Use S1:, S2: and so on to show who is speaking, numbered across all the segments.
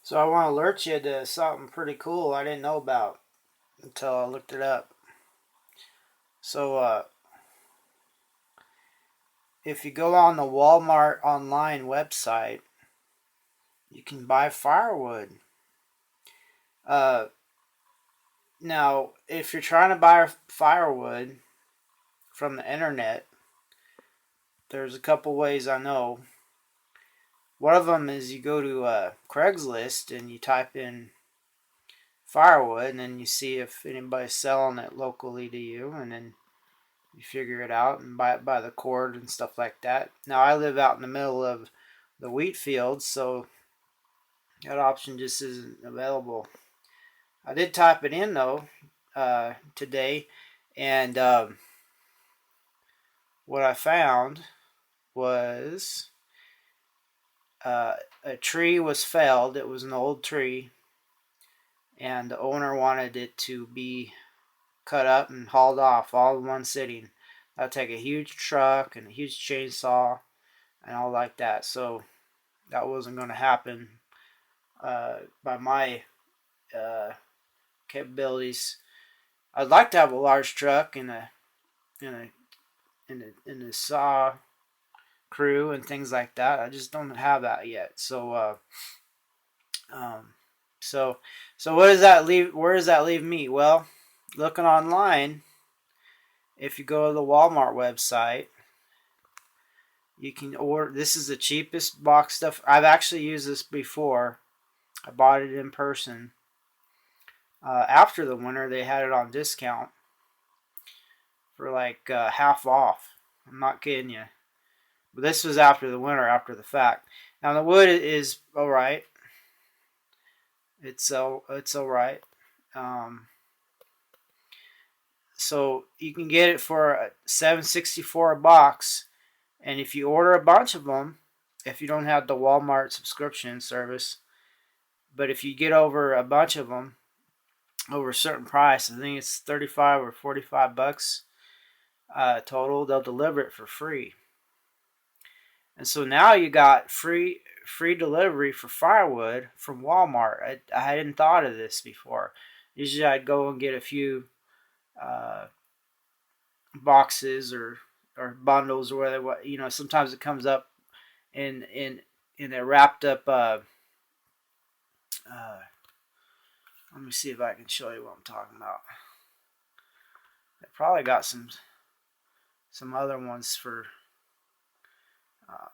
S1: So I want to alert you to something pretty cool I didn't know about until I looked it up. So if you go on the Walmart online website, you can buy firewood. Uh, Now, if you're trying to buy firewood from the internet, there's a couple ways I know. One of them is you go to Craigslist and you type in firewood, and then you see if anybody's selling it locally to you, and then you figure it out and buy it by the cord and stuff like that. Now I live out in the middle of the wheat fields, so that option just isn't available. I did type it in though today, and what I found was a tree was felled. It was an old tree, and the owner wanted it to be cut up and hauled off all in one sitting. That'd take a huge truck and a huge chainsaw and all like that. So that wasn't going to happen by my uh, capabilities. I'd like to have a large truck and a saw crew and things like that. I just don't have that yet. Um, so so what does that leave? Where does that leave me? Well, looking online, if you go to the Walmart website, you can order. This is the cheapest box stuff. I've actually used this before. I bought it in person. After the winter, they had it on discount for like half off. I'm not kidding you. But this was after the winter, after the fact. Now the wood is all right. It's all right. Um, so you can get it for $7.64 a box, and if you order a bunch of them, if you don't have the Walmart subscription service, but if you get over a bunch of them over a certain price, I think it's 35 or 45 bucks total, they'll deliver it for free. And so now you got free delivery for firewood from Walmart. I hadn't thought of this before. Usually I'd go and get a few uh, boxes or bundles or whatever. You know, sometimes it comes up in a wrapped up. Uh, Let me see if I can show you what I'm talking about. I probably got some other ones for. Uh,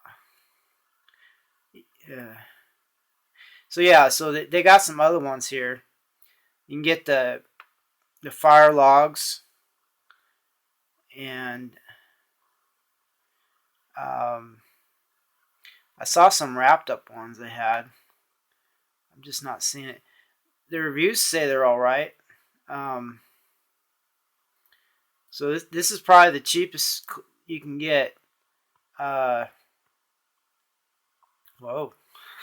S1: yeah. So yeah, so they got some other ones here. You can get the fire logs, and um, I saw some wrapped up ones they had. I'm just not seeing it. The reviews say they're all right. Um, so this is probably the cheapest you can get. Uh, Whoa.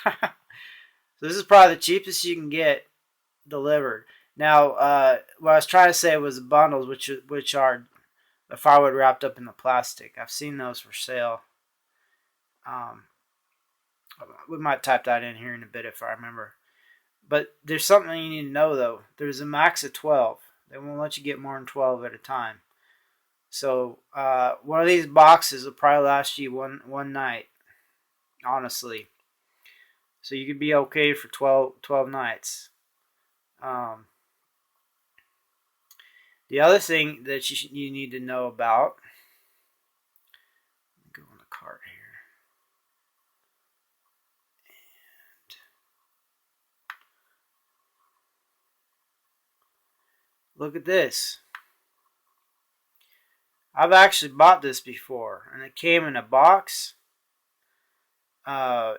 S1: So this is probably the cheapest you can get delivered. Now, what I was trying to say was the bundles, which are the firewood wrapped up in the plastic. I've seen those for sale. Um, we might type that in here in a bit if I remember. But there's something you need to know though. There's a max of 12. They won't let you get more than 12 at a time. So one of these boxes will probably last you one night, honestly. So you could be okay for 12 nights. Um, the other thing that you need to know about, go on the cart here. And look at this. I've actually bought this before, and it came in a box.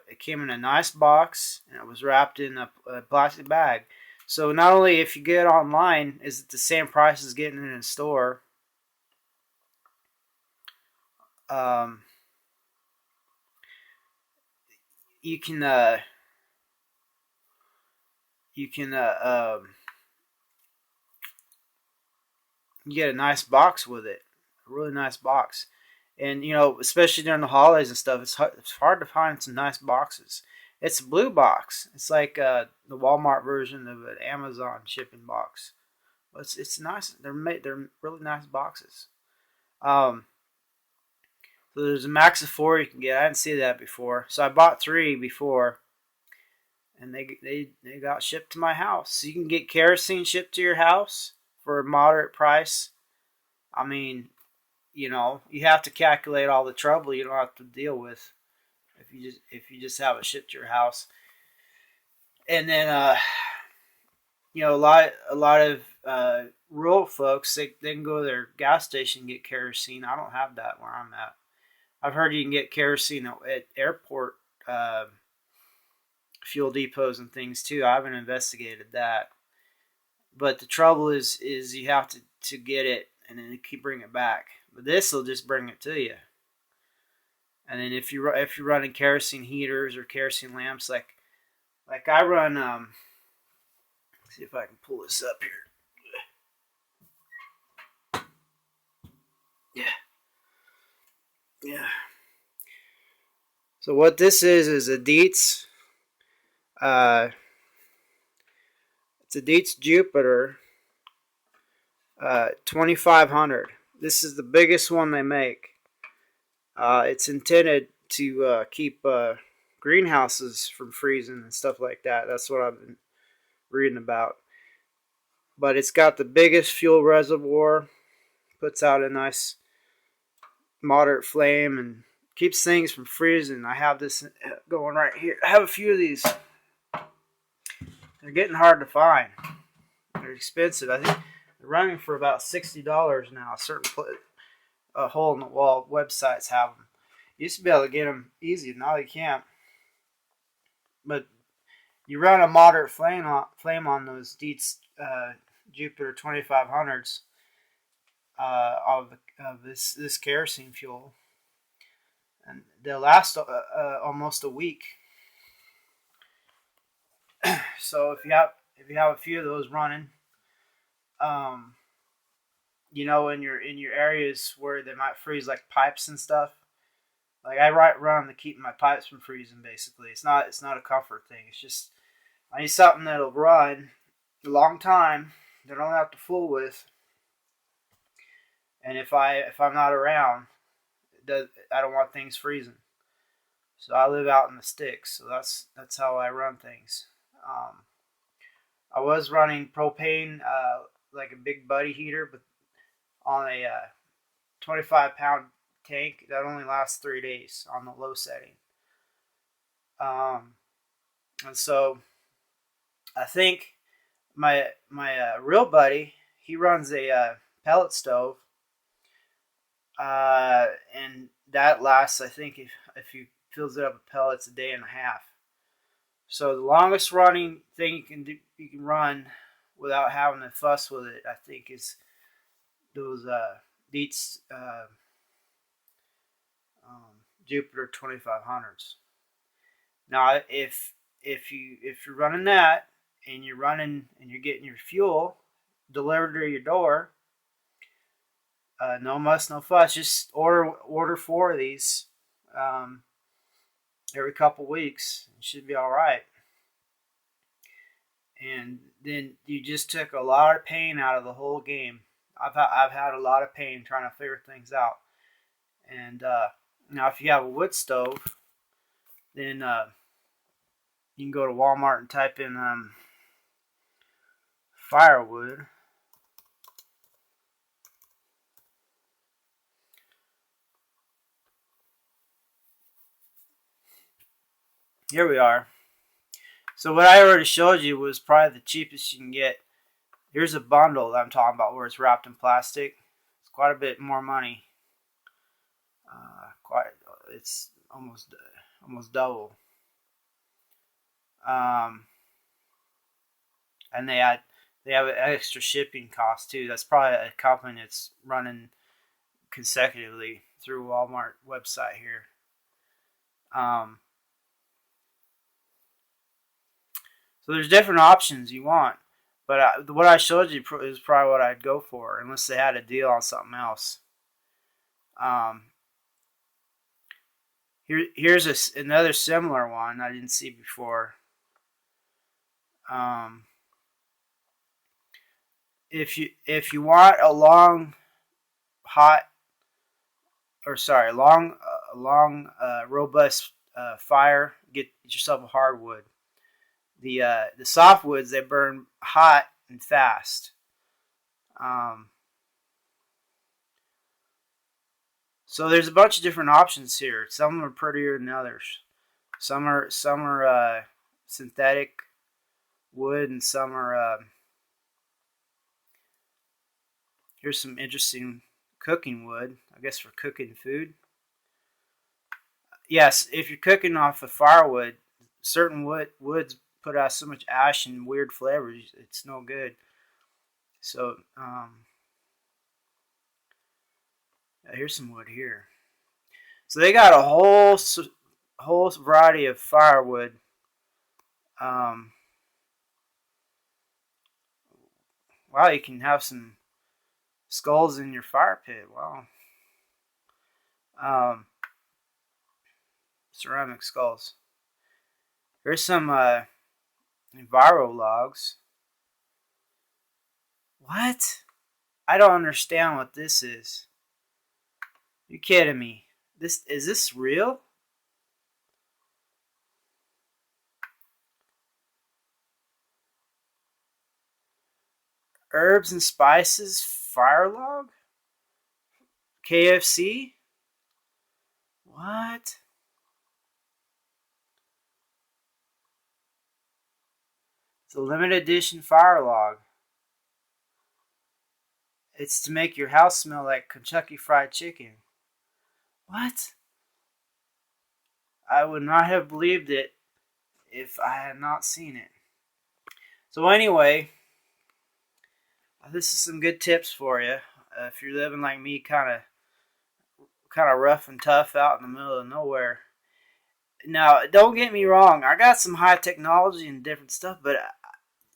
S1: It came in a nice box, and it was wrapped in a plastic bag. So not only if you get it online is it the same price as getting it in a store, um, you can you can you get a nice box with it, a really nice box. And you know, especially during the holidays and stuff, it's hard to find some nice boxes. It's a blue box. It's like the Walmart version of an Amazon shipping box. It's nice. They're really nice boxes. Um, so there's a max of 4 you can get. I didn't see that before, so I bought 3 before, and they got shipped to my house. So you can get kerosene shipped to your house for a moderate price. I mean, you have to calculate all the trouble you don't have to deal with if you just have it shipped to your house. And then a lot of rural folks, they can go to their gas station and get kerosene. I don't have that where I'm at. I've heard you can get kerosene at airport fuel depots and things too. I haven't investigated that, but the trouble is you have to get it and then keep bringing it back. But this will just bring it to you. And then if you're running kerosene heaters or kerosene lamps, like I run, let's see if I can pull this up here. Yeah. So what this is a Dietz. It's a Dietz Jupiter 2500. This is the biggest one they make. It's intended to keep greenhouses from freezing and stuff like that. That's what I've been reading about. But it's got the biggest fuel reservoir, puts out a nice moderate flame, and keeps things from freezing. I have this going right here. I have a few of these. They're getting hard to find. They're expensive. I think they're running for about $60 now. Certain hole in the wall websites have them. You used to be able to get them easy. Now you can't. But you run a moderate flame on those Dietz Jupiter 2500s of this kerosene fuel, and they'll last almost a week. So if you have a few of those running, in your areas where they might freeze, like pipes and stuff. Like I run to keep my pipes from freezing. Basically, it's not a comfort thing. It's just I need something that'll run a long time that I don't have to fool with. And if I'm not around, I don't want things freezing. So I live out in the sticks. So that's how I run things. I was running propane, like a big buddy heater, but on a 25-pound tank that only lasts 3 days on the low setting. And so I think my real buddy, he runs a pellet stove, and that lasts, I think, if he fills it up with pellets, a day and a half. So the longest running thing you can run without having to fuss with it, I think, is those Dietz Jupiter 2500s. Now, if you're running that and you're getting your fuel delivered to your door, no muss, no fuss. Just order 4 of these every couple weeks. It should be all right. And then you just took a lot of pain out of the whole game. I've had a lot of pain trying to figure things out. And now, if you have a wood stove, then you can go to Walmart and type in firewood. Here we are. So what I already showed you was probably the cheapest you can get. Here's a bundle that I'm talking about where it's wrapped in plastic. It's quite a bit more money. It's almost double. And they have an extra shipping cost too. That's probably a company that's running consecutively through Walmart website here. So there's different options you want, but what I showed you is probably what I'd go for, unless they had a deal on something else. Here's another similar one I didn't see before. Um, if you want a long hot or sorry long robust fire, get yourself a hardwood. The softwoods, they burn hot and fast. Um, so there's a bunch of different options here. Some are prettier than others. Some are synthetic wood, and some are. Here's some interesting cooking wood. I guess for cooking food. Yes, if you're cooking off of firewood, certain woods put out so much ash and weird flavors. It's no good. So here's some wood here. So they got a whole variety of firewood. Um, wow, you can have some skulls in your fire pit. Wow. Um, ceramic skulls. Here's some enviro logs. What? I don't understand what this is. You kidding me? This real? Herbs and spices firelog? KFC? What? It's a limited edition firelog. It's to make your house smell like Kentucky Fried Chicken. What? I would not have believed it if I had not seen it. So anyway, this is some good tips for you. If you're living like me, kind of rough and tough out in the middle of nowhere. Now, don't get me wrong. I got some high technology and different stuff, but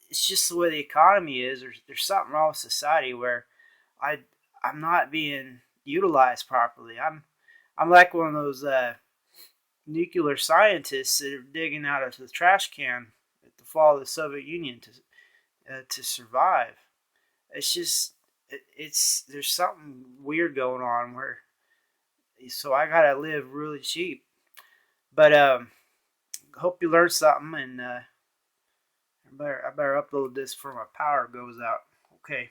S1: it's just the way the economy is. There's something wrong with society where I I'm not being utilized properly. I'm like one of those nuclear scientists that are digging out of the trash can at the fall of the Soviet Union to survive. It's just it's there's something weird going on where so I gotta live really cheap. But hope you learned something, and I better upload this before my power goes out. Okay.